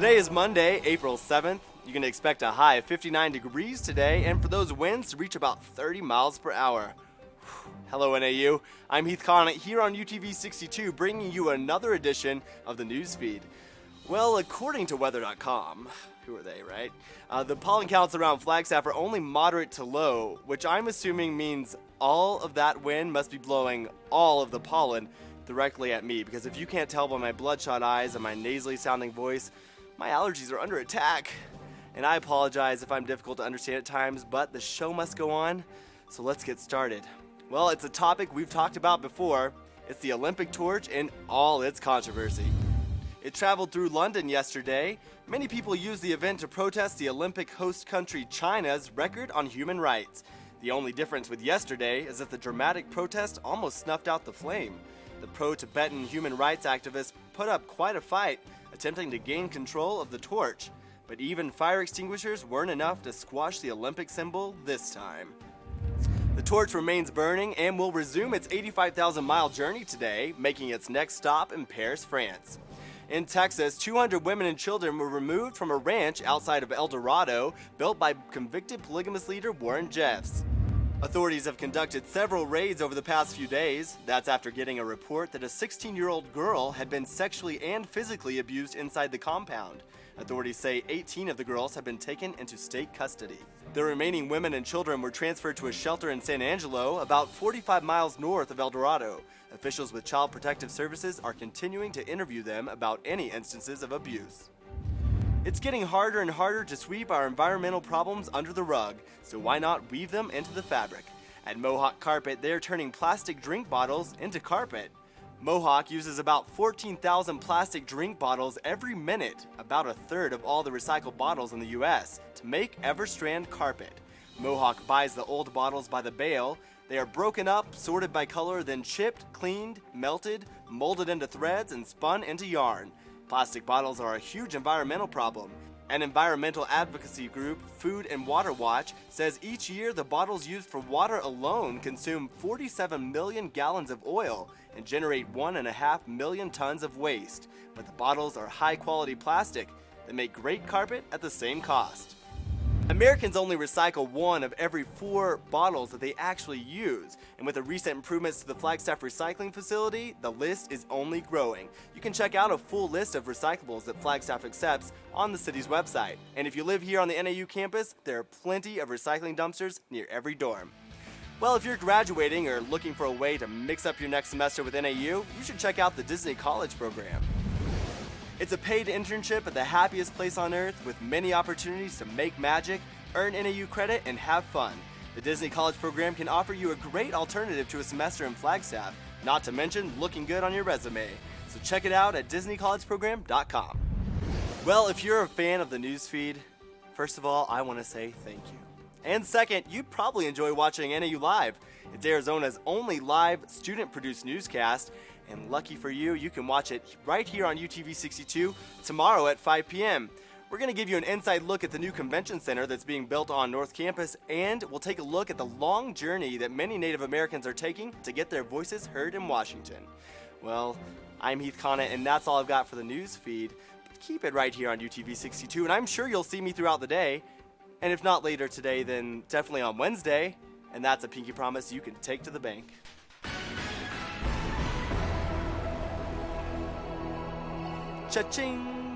Today is Monday, April 7th. You can expect a high of 59 degrees today, and for those winds to reach about 30 miles per hour. Hello NAU, I'm Heath Connot here on UTV62, bringing you another edition of the newsfeed. Well, according to weather.com, who are they, right? The pollen counts around Flagstaff are only moderate to low, which I'm assuming means all of that wind must be blowing all of the pollen directly at me, because if you can't tell by my bloodshot eyes and my nasally sounding voice, my allergies are under attack. And I apologize if I'm difficult to understand at times, but the show must go on, so let's get started. Well, it's a topic we've talked about before. It's the Olympic torch and all its controversy. It traveled through London yesterday. Many people used the event to protest the Olympic host country China's record on human rights. The only difference with yesterday is that the dramatic protest almost snuffed out the flame. The pro-Tibetan human rights activists put up quite a fight, attempting to gain control of the torch. But even fire extinguishers weren't enough to squash the Olympic symbol this time. The torch remains burning and will resume its 85,000-mile journey today, making its next stop in Paris, France. In Texas, 200 women and children were removed from a ranch outside of El Dorado, built by convicted polygamous leader Warren Jeffs. Authorities have conducted several raids over the past few days. That's after getting a report that a 16-year-old girl had been sexually and physically abused inside the compound. Authorities say 18 of the girls have been taken into state custody. The remaining women and children were transferred to a shelter in San Angelo, about 45 miles north of El Dorado. Officials with Child Protective Services are continuing to interview them about any instances of abuse. It's getting harder and harder to sweep our environmental problems under the rug, so why not weave them into the fabric? At Mohawk Carpet, they're turning plastic drink bottles into carpet. Mohawk uses about 14,000 plastic drink bottles every minute, about a third of all the recycled bottles in the US, to make Everstrand carpet. Mohawk buys the old bottles by the bale. They are broken up, sorted by color, then chipped, cleaned, melted, molded into threads, and spun into yarn. Plastic bottles are a huge environmental problem. An environmental advocacy group, Food and Water Watch, says each year the bottles used for water alone consume 47 million gallons of oil and generate 1.5 million tons of waste. But the bottles are high-quality plastic that make great carpet at the same cost. Americans only recycle 1 of every 4 bottles that they actually use, and with the recent improvements to the Flagstaff recycling facility, the list is only growing. You can check out a full list of recyclables that Flagstaff accepts on the city's website. And if you live here on the NAU campus, there are plenty of recycling dumpsters near every dorm. Well, if you're graduating or looking for a way to mix up your next semester with NAU, you should check out the Disney College program. It's a paid internship at the happiest place on earth with many opportunities to make magic, earn NAU credit, and have fun. The Disney College program can offer you a great alternative to a semester in Flagstaff, not to mention looking good on your resume. So check it out at DisneyCollegeProgram.com. Well, if you're a fan of the newsfeed, first of all, I want to say thank you. And second, you probably enjoy watching NAU Live. It's Arizona's only live student-produced newscast, and lucky for you, you can watch it right here on UTV62 tomorrow at 5 p.m. We're going to give you an inside look at the new convention center that's being built on North Campus, and we'll take a look at the long journey that many Native Americans are taking to get their voices heard in Washington. Well, I'm Heath Connot, and that's all I've got for the news feed. But keep it right here on UTV62, and I'm sure you'll see me throughout the day. And if not later today, then definitely on Wednesday, and that's a pinky promise you can take to the bank. Cha-ching!